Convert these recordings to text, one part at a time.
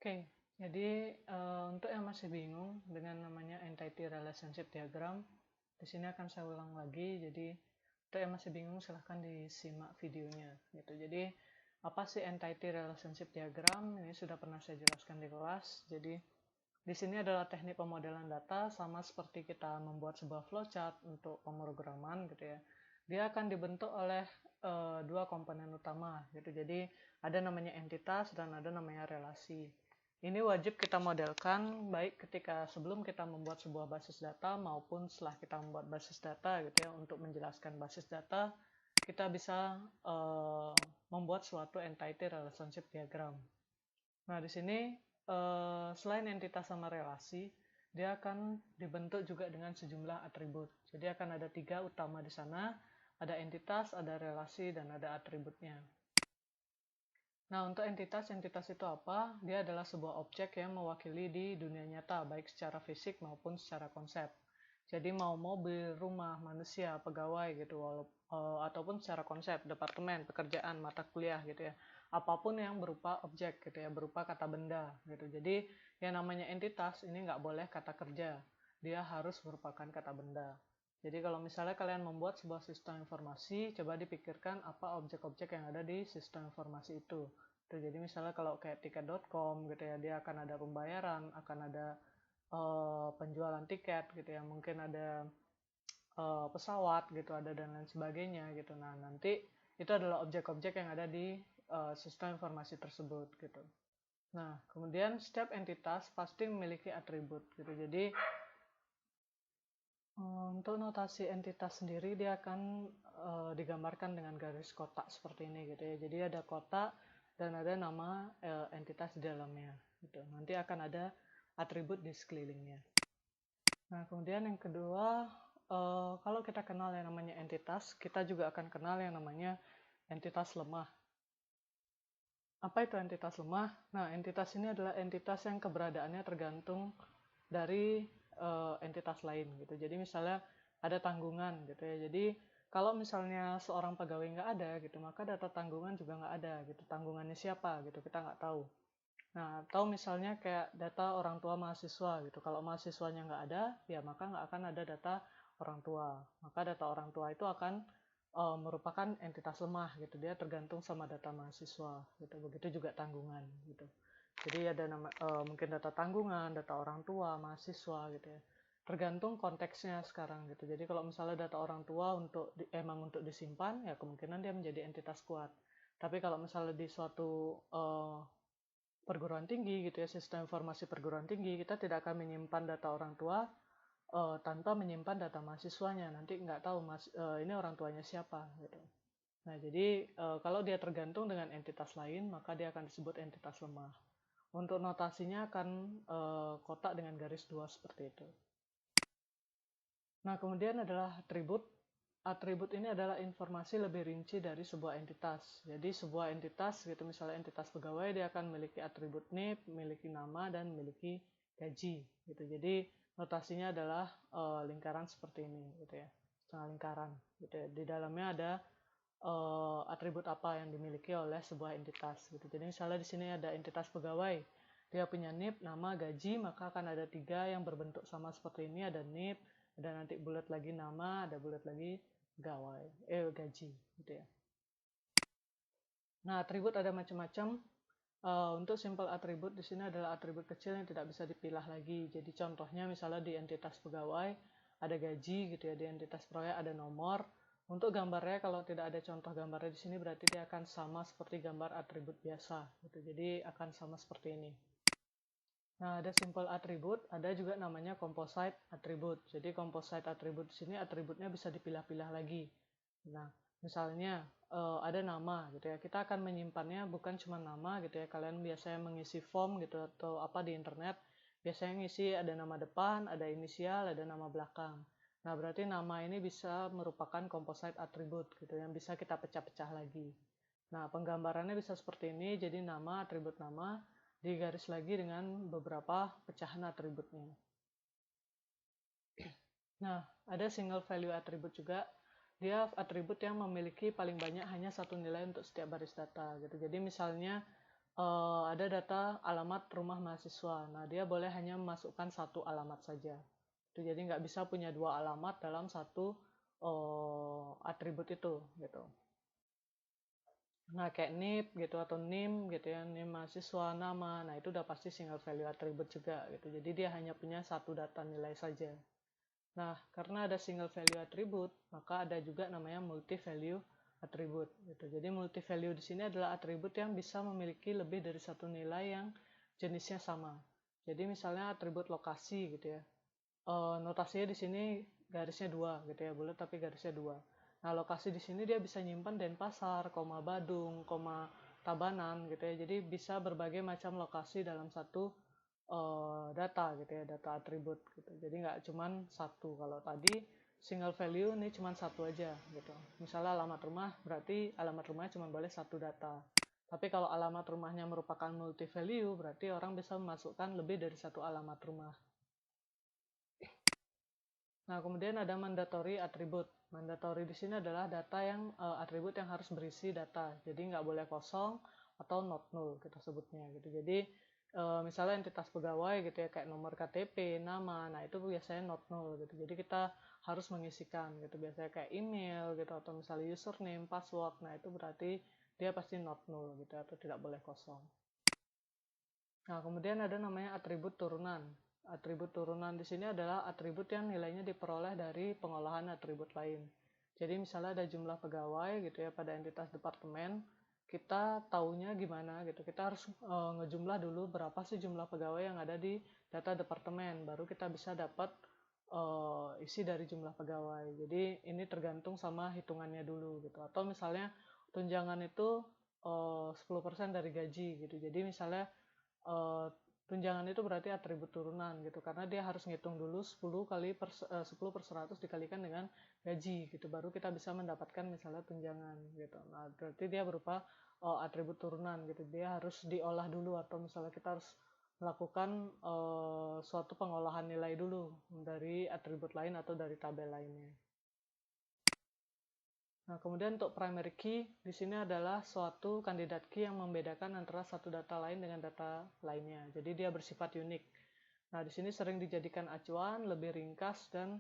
Oke, jadi untuk yang masih bingung dengan namanya Entity Relationship Diagram, di sini akan saya ulang lagi. Jadi untuk yang masih bingung silahkan disimak videonya gitu. Jadi apa sih Entity Relationship Diagram? Ini sudah pernah saya jelaskan di kelas. Jadi di sini adalah teknik pemodelan data sama seperti kita membuat sebuah flowchart untuk pemrograman gitu ya. Dia akan dibentuk oleh dua komponen utama gitu. Jadi ada namanya entitas dan ada namanya relasi. Ini wajib kita modelkan baik ketika sebelum kita membuat sebuah basis data maupun setelah kita membuat basis data gitu ya. Untuk menjelaskan basis data, kita bisa membuat suatu entity relationship diagram. Nah, di sini selain entitas sama relasi, dia akan dibentuk juga dengan sejumlah atribut. Jadi akan ada 3 utama di sana, ada entitas, ada relasi, dan ada atributnya. Nah, untuk entitas itu apa? Dia adalah sebuah objek yang mewakili di dunia nyata, baik secara fisik maupun secara konsep. Jadi mau mobil, rumah, manusia, pegawai gitu, ataupun secara konsep, departemen, pekerjaan, mata kuliah gitu ya. Apapun yang berupa objek gitu ya, berupa kata benda gitu. Jadi yang namanya entitas ini nggak boleh kata kerja, dia harus merupakan kata benda. Jadi kalau misalnya kalian membuat sebuah sistem informasi, coba dipikirkan apa objek-objek yang ada di sistem informasi itu. Jadi misalnya kalau kayak tiket.com gitu ya, dia akan ada pembayaran, akan ada penjualan tiket gitu ya, mungkin ada pesawat gitu, ada dan lain sebagainya gitu. Nah, nanti itu adalah objek-objek yang ada di sistem informasi tersebut gitu. Nah, kemudian setiap entitas pasti memiliki atribut gitu. Jadi untuk notasi entitas sendiri dia akan digambarkan dengan garis kotak seperti ini gitu ya. Jadi ada kotak dan ada nama entitas di dalamnya gitu. Nanti akan ada atribut di sekelilingnya. Nah, kemudian yang kedua, kalau kita kenal yang namanya entitas, kita juga akan kenal yang namanya entitas lemah. Apa itu entitas lemah? Nah, entitas ini adalah entitas yang keberadaannya tergantung dari entitas lain gitu. Jadi misalnya ada tanggungan gitu ya. Jadi kalau misalnya seorang pegawai nggak ada gitu, maka data tanggungan juga nggak ada gitu. Tanggungannya siapa gitu, kita nggak tahu. Nah, atau misalnya kayak data orang tua mahasiswa gitu. Kalau mahasiswanya nggak ada, ya maka nggak akan ada data orang tua. Maka data orang tua itu akan merupakan entitas lemah gitu. Dia tergantung sama data mahasiswa gitu. Begitu juga tanggungan gitu. Jadi ada mungkin data tanggungan, data orang tua, mahasiswa gitu ya. Tergantung konteksnya sekarang gitu. Jadi kalau misalnya data orang tua emang untuk disimpan, ya kemungkinan dia menjadi entitas kuat. Tapi kalau misalnya di suatu perguruan tinggi gitu ya, sistem informasi perguruan tinggi, kita tidak akan menyimpan data orang tua tanpa menyimpan data mahasiswanya. Nanti nggak tahu ini orang tuanya siapa gitu. Nah, jadi kalau dia tergantung dengan entitas lain, maka dia akan disebut entitas lemah. Untuk notasinya akan kotak dengan garis 2 seperti itu. Nah, kemudian adalah atribut. Atribut ini adalah informasi lebih rinci dari sebuah entitas. Jadi sebuah entitas, gitu misalnya entitas pegawai, dia akan memiliki atribut NIP, memiliki nama, dan memiliki gaji. Gitu. Jadi notasinya adalah lingkaran seperti ini, gitu ya, setengah lingkaran. Gitu ya. Di dalamnya ada atribut apa yang dimiliki oleh sebuah entitas. Gitu. Jadi misalnya di sini ada entitas pegawai, dia punya NIP, nama, gaji, maka akan ada 3 yang berbentuk sama seperti ini, ada NIP, ada nanti bulat lagi nama, ada bulat lagi gaji, gitu ya. Nah, atribut ada macam-macam. Untuk simple atribut di sini adalah atribut kecil yang tidak bisa dipilah lagi. Jadi contohnya misalnya di entitas pegawai ada gaji gitu ya, di entitas proyek ada nomor. Untuk gambarnya kalau tidak ada contoh gambarnya di sini berarti dia akan sama seperti gambar atribut biasa gitu. Jadi akan sama seperti ini. Nah, ada simple atribut, ada juga namanya composite atribut. Jadi composite atribut di sini atributnya bisa dipilah-pilah lagi. Nah, misalnya ada nama gitu ya. Kita akan menyimpannya bukan cuma nama gitu ya. Kalian biasanya mengisi form gitu atau apa di internet, biasanya ngisi ada nama depan, ada inisial, ada nama belakang. Nah, berarti nama ini bisa merupakan composite atribut gitu yang bisa kita pecah-pecah lagi. Nah, penggambarannya bisa seperti ini. Jadi nama, atribut nama, digaris lagi dengan beberapa pecahan atributnya. Nah, ada single value atribut juga. Dia atribut yang memiliki paling banyak hanya satu nilai untuk setiap baris data gitu. Jadi misalnya ada data alamat rumah mahasiswa. Nah, dia boleh hanya memasukkan satu alamat saja. Jadi nggak bisa punya dua alamat dalam satu atribut itu, gitu. Nah, kayak NIP gitu atau NIM gitu ya, NIM mahasiswa, nama. Nah, itu udah pasti single value attribute juga gitu. Jadi dia hanya punya satu data nilai saja. Nah, karena ada single value attribute, maka ada juga namanya multi value attribute gitu. Jadi multi value di sini adalah atribut yang bisa memiliki lebih dari satu nilai yang jenisnya sama. Jadi misalnya atribut lokasi gitu ya. Notasinya di sini garisnya 2 gitu ya, bulat tapi garisnya 2. Nah, lokasi di sini dia bisa nyimpan Denpasar, Badung, Tabanan gitu ya. Jadi bisa berbagai macam lokasi dalam satu data gitu ya, data atribut gitu. Jadi nggak cuman satu. Kalau tadi single value ini cuman satu aja gitu. Misalnya alamat rumah, berarti alamat rumahnya cuma boleh satu data. Tapi kalau alamat rumahnya merupakan multi value, berarti orang bisa memasukkan lebih dari satu alamat rumah. Nah, kemudian ada mandatory attribute. Mandatory di sini adalah data yang atribut yang harus berisi data. Jadi nggak boleh kosong atau not null kita sebutnya gitu. Jadi misalnya entitas pegawai gitu ya, kayak nomor KTP, nama, nah itu biasanya not null gitu. Jadi kita harus mengisikan gitu. Biasanya kayak email gitu atau misalnya username, password. Nah, itu berarti dia pasti not null gitu atau tidak boleh kosong. Nah, kemudian ada namanya atribut turunan. Atribut turunan di sini adalah atribut yang nilainya diperoleh dari pengolahan atribut lain. Jadi misalnya ada jumlah pegawai gitu ya pada entitas departemen, kita taunya gimana gitu. Kita harus ngejumlah dulu berapa sih jumlah pegawai yang ada di data departemen, baru kita bisa dapat isi dari jumlah pegawai. Jadi ini tergantung sama hitungannya dulu gitu. Atau misalnya tunjangan itu 10% dari gaji gitu. Jadi misalnya tunjangan itu berarti atribut turunan gitu, karena dia harus ngitung dulu 10 per 100 dikalikan dengan gaji gitu, baru kita bisa mendapatkan misalnya tunjangan gitu. Nah, berarti dia berupa atribut turunan gitu, dia harus diolah dulu, atau misalnya kita harus melakukan suatu pengolahan nilai dulu dari atribut lain atau dari tabel lainnya. Nah, kemudian untuk primary key, di sini adalah suatu kandidat key yang membedakan antara satu data lain dengan data lainnya. Jadi dia bersifat unik. Nah, di sini sering dijadikan acuan, lebih ringkas, dan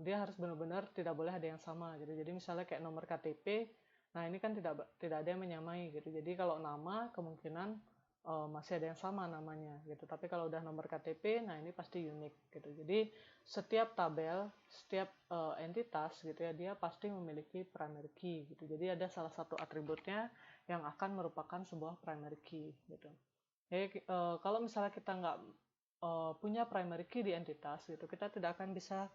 dia harus benar-benar tidak boleh ada yang sama gitu. Jadi misalnya kayak nomor KTP, nah ini kan tidak ada yang menyamai gitu. Jadi kalau nama kemungkinan masih ada yang sama namanya gitu. Tapi kalau udah nomor KTP, nah ini pasti unik gitu. Jadi setiap tabel, setiap entitas gitu ya, dia pasti memiliki primary key gitu. Jadi ada salah satu atributnya yang akan merupakan sebuah primary key gitu. Jadi kalau misalnya kita nggak punya primary key di entitas gitu, kita tidak akan bisa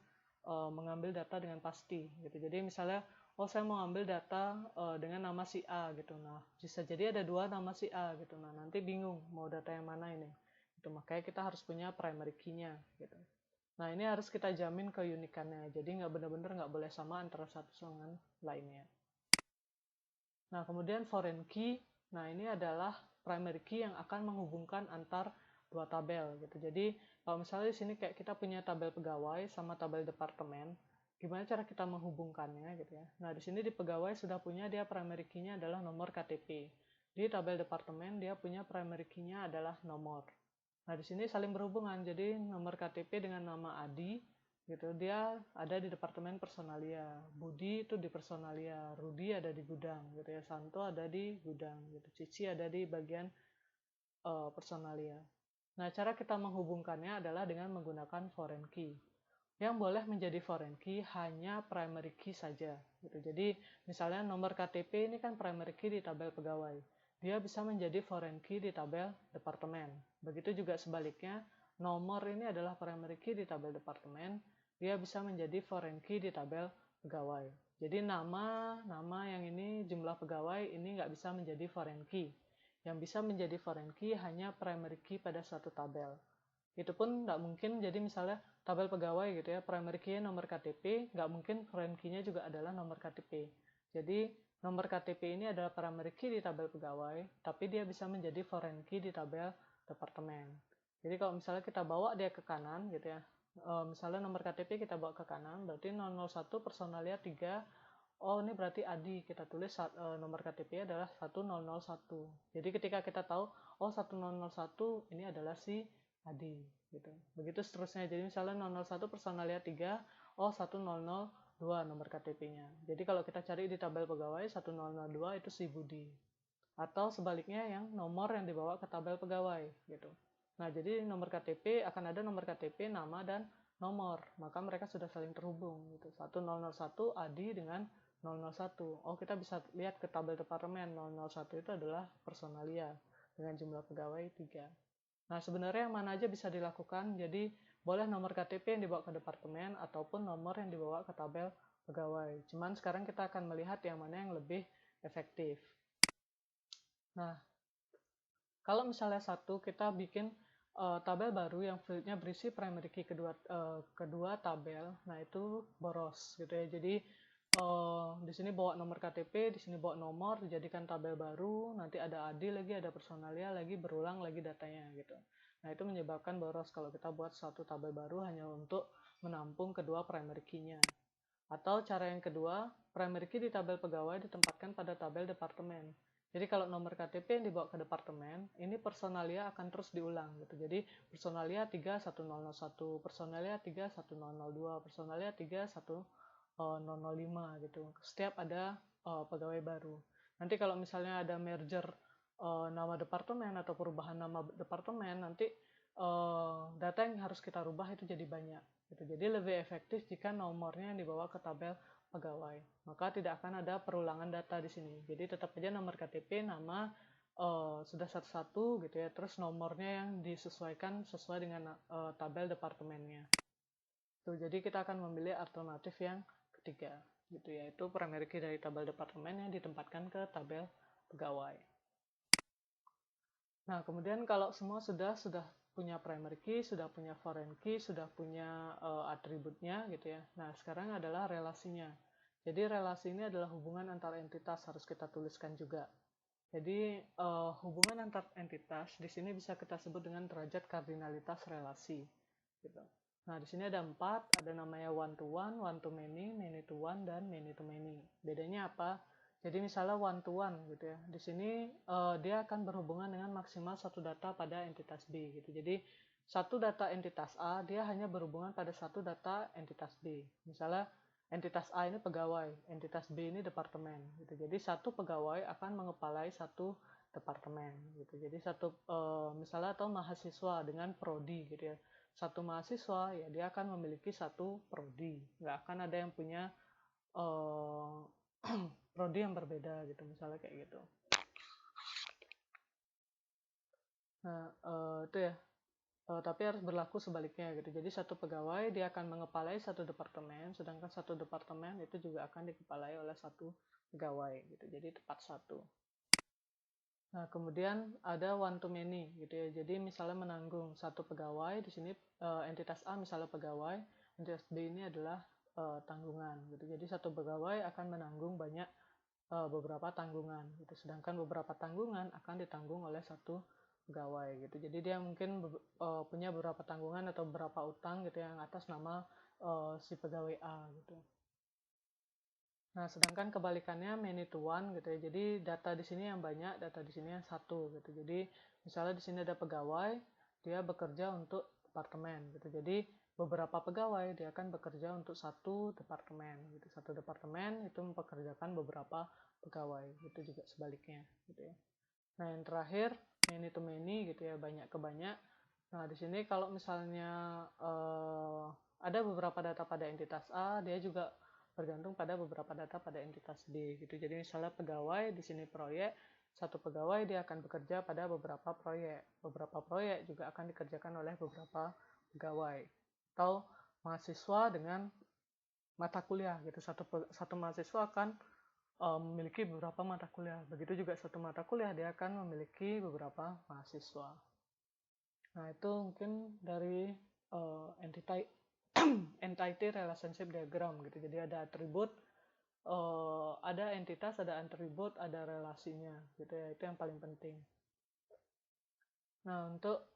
mengambil data dengan pasti gitu. Jadi misalnya, saya mau ambil data dengan nama si A gitu. Nah, bisa jadi ada dua nama si A gitu. Nah, nanti bingung mau data yang mana ini. Itu makanya kita harus punya primary key-nya gitu. Nah, ini harus kita jamin keunikannya. Jadi nggak benar-benar nggak boleh sama antara satu dengan lainnya. Nah, kemudian foreign key. Nah, ini adalah primary key yang akan menghubungkan antar dua tabel gitu. Jadi, kalau misalnya di sini kayak kita punya tabel pegawai sama tabel departemen, gimana cara kita menghubungkannya gitu ya. Nah, di sini di pegawai sudah punya dia primary key-nya adalah nomor KTP. Di tabel departemen dia punya primary key-nya adalah nomor. Nah, di sini saling berhubungan. Jadi, nomor KTP dengan nama Adi gitu, dia ada di departemen personalia, Budi itu di personalia, Rudi ada di gudang gitu ya, Santo ada di gudang gitu, Cici ada di bagian personalia. Nah, cara kita menghubungkannya adalah dengan menggunakan foreign key. Yang boleh menjadi foreign key hanya primary key saja gitu. Jadi misalnya nomor KTP ini kan primary key di tabel pegawai, dia bisa menjadi foreign key di tabel departemen. Begitu juga sebaliknya, nomor ini adalah primary key di tabel departemen, dia bisa menjadi foreign key di tabel pegawai. Jadi nama yang ini jumlah pegawai ini nggak bisa menjadi foreign key. Yang bisa menjadi foreign key hanya primary key pada suatu tabel. Itu pun nggak mungkin, jadi misalnya tabel pegawai gitu ya, primary key-nya nomor KTP, nggak mungkin foreign key-nya juga adalah nomor KTP. Jadi nomor KTP ini adalah primary key di tabel pegawai, tapi dia bisa menjadi foreign key di tabel departemen. Jadi kalau misalnya kita bawa dia ke kanan gitu ya, misalnya nomor KTP kita bawa ke kanan, berarti 001 personalia 3 oh ini berarti Adi, kita tulis nomor KTP adalah 1001. Jadi ketika kita tahu oh 1001 ini adalah si Adi gitu. Begitu seterusnya. Jadi misalnya 001 personalia 3, oh 1002 nomor KTP-nya. Jadi kalau kita cari di tabel pegawai 1002 itu si Budi. Atau sebaliknya yang nomor yang dibawa ke tabel pegawai gitu. Nah, jadi nomor KTP akan ada nomor KTP, nama dan nomor. Maka mereka sudah saling terhubung gitu. 1001 Adi dengan 001. Oh, kita bisa lihat ke tabel departemen. 001 itu adalah personalia dengan jumlah pegawai 3. Nah, sebenarnya yang mana aja bisa dilakukan. Jadi, boleh nomor KTP yang dibawa ke departemen ataupun nomor yang dibawa ke tabel pegawai. Cuman sekarang kita akan melihat yang mana yang lebih efektif. Nah, kalau misalnya kita bikin tabel baru yang fieldnya berisi primary key kedua tabel, nah itu boros gitu ya. Jadi di sini bawa nomor KTP, di sini bawa nomor, dijadikan tabel baru, nanti ada Adi lagi, ada personalia lagi, berulang lagi datanya gitu. Nah itu menyebabkan boros kalau kita buat satu tabel baru hanya untuk menampung kedua primary key-nya. Atau cara yang kedua, primary key di tabel pegawai ditempatkan pada tabel departemen. Jadi kalau nomor KTP yang dibawa ke departemen, ini personalia akan terus diulang gitu. Jadi personalia 31001, personalia 31002, personalia 31005 gitu. Setiap ada pegawai baru. Nanti kalau misalnya ada merger nama departemen atau perubahan nama departemen, nanti data yang harus kita rubah itu jadi banyak gitu. Jadi lebih efektif jika nomornya yang dibawa ke tabel pegawai. Maka tidak akan ada perulangan data di sini. Jadi tetap aja nomor KTP, nama sudah satu-satu gitu ya. Terus nomornya yang disesuaikan sesuai dengan tabel departemennya. Tuh, jadi kita akan memilih alternatif yang ketiga gitu, yaitu primary key dari tabel departemen yang ditempatkan ke tabel pegawai. Nah, kemudian kalau semua sudah punya primary key, sudah punya foreign key, sudah punya atributnya gitu ya. Nah, sekarang adalah relasinya. Jadi relasi ini adalah hubungan antar entitas, harus kita tuliskan juga. Jadi hubungan antar entitas di sini bisa kita sebut dengan derajat kardinalitas relasi gitu. Nah, di sini ada 4, ada namanya one to many to one, dan many to many. Bedanya apa? Jadi misalnya one to one gitu ya. Di sini dia akan berhubungan dengan maksimal satu data pada entitas B gitu. Jadi satu data entitas A dia hanya berhubungan pada satu data entitas B. Misalnya entitas A ini pegawai, entitas B ini departemen gitu. Jadi satu pegawai akan mengepalai satu departemen gitu. Jadi misalnya atau mahasiswa dengan prodi gitu ya. Satu mahasiswa ya dia akan memiliki satu prodi. Nggak akan ada yang punya prodi yang berbeda gitu, misalnya kayak gitu. Nah, itu ya. Tapi harus berlaku sebaliknya gitu. Jadi satu pegawai dia akan mengepalai satu departemen, sedangkan satu departemen itu juga akan dikepalai oleh satu pegawai gitu. Jadi tepat satu. Nah, kemudian ada one to many gitu ya. Jadi misalnya menanggung satu pegawai, di sini entitas A misalnya pegawai, entitas B ini adalah tanggungan gitu. Jadi satu pegawai akan menanggung beberapa tanggungan gitu. Sedangkan beberapa tanggungan akan ditanggung oleh satu pegawai gitu. Jadi dia mungkin punya beberapa tanggungan atau beberapa utang gitu yang atas nama si pegawai A gitu. Nah, sedangkan kebalikannya many to one gitu ya. Jadi data di sini yang banyak, data di sini yang satu gitu. Jadi misalnya di sini ada pegawai, dia bekerja untuk departemen gitu. Jadi beberapa pegawai dia akan bekerja untuk satu departemen gitu. Satu departemen itu mempekerjakan beberapa pegawai, itu juga sebaliknya gitu ya. Nah, yang terakhir many to many gitu ya, banyak ke banyak. Nah, di sini kalau misalnya ada beberapa data pada entitas A, dia juga bergantung pada beberapa data pada entitas B gitu. Jadi misalnya pegawai di sini proyek, satu pegawai dia akan bekerja pada beberapa proyek. Beberapa proyek juga akan dikerjakan oleh beberapa pegawai. Atau mahasiswa dengan mata kuliah gitu. Satu mahasiswa akan memiliki beberapa mata kuliah. Begitu juga satu mata kuliah dia akan memiliki beberapa mahasiswa. Nah, itu mungkin dari entity relationship diagram gitu. Jadi ada atribut, ada entitas, ada atribut, ada relasinya gitu ya. Itu yang paling penting. Nah, untuk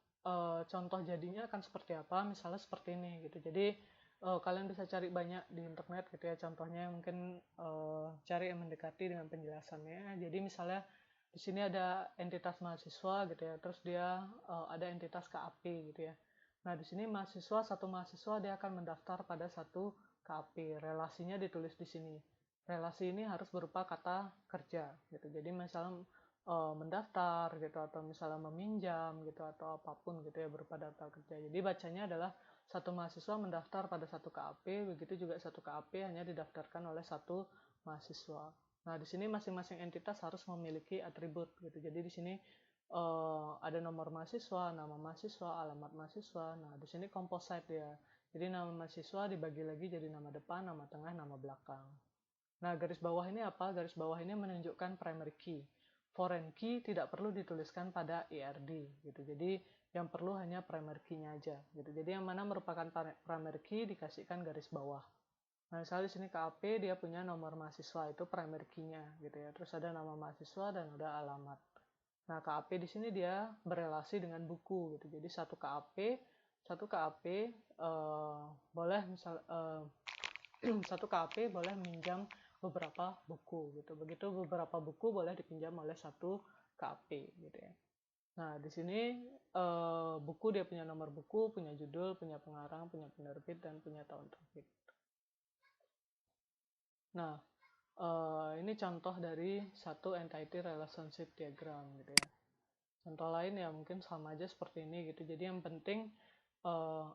contoh jadinya akan seperti apa? Misalnya seperti ini gitu. Jadi kalian bisa cari banyak di internet gitu ya. Contohnya mungkin cari yang mendekati dengan penjelasannya. Jadi misalnya di sini ada entitas mahasiswa gitu ya, terus dia ada entitas KAP gitu ya. Nah di sini satu mahasiswa dia akan mendaftar pada satu KAP. Relasinya ditulis di sini. Relasi ini harus berupa kata kerja gitu. Jadi misalnya mendaftar gitu, atau misalnya meminjam gitu, atau apapun gitu ya berupa daftar kerja. Jadi bacanya adalah satu mahasiswa mendaftar pada satu KAP, begitu juga satu KAP hanya didaftarkan oleh satu mahasiswa. Nah, di sini masing-masing entitas harus memiliki atribut gitu. Jadi di sini ada nomor mahasiswa, nama mahasiswa, alamat mahasiswa. Nah, di sini composite ya. Jadi nama mahasiswa dibagi lagi jadi nama depan, nama tengah, nama belakang. Nah, garis bawah ini apa? Garis bawah ini menunjukkan primary key. Foreign key tidak perlu dituliskan pada IRD gitu. Jadi yang perlu hanya primary key-nya aja gitu. Jadi yang mana merupakan primary key dikasihkan garis bawah. Nah, misalnya di sini KAP dia punya nomor mahasiswa, itu primary key-nya gitu ya. Terus ada nama mahasiswa dan ada alamat. Nah, KAP di sini dia berelasi dengan buku gitu. Jadi satu KAP boleh misal satu KAP boleh minjam beberapa buku gitu. Begitu beberapa buku boleh dipinjam oleh satu KAP gitu ya. Nah, di sini buku dia punya nomor buku, punya judul, punya pengarang, punya penerbit, dan punya tahun terbit. Nah, ini contoh dari satu entity relationship diagram gitu ya. Contoh lain ya mungkin sama aja seperti ini gitu. Jadi yang penting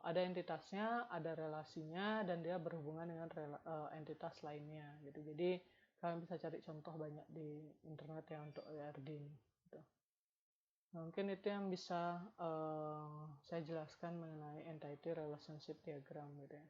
ada entitasnya, ada relasinya, dan dia berhubungan dengan entitas lainnya gitu. Jadi kalian bisa cari contoh banyak di internet ya untuk ERD ini. Gitu. Nah, mungkin itu yang bisa saya jelaskan mengenai entity relationship diagram gitu ya.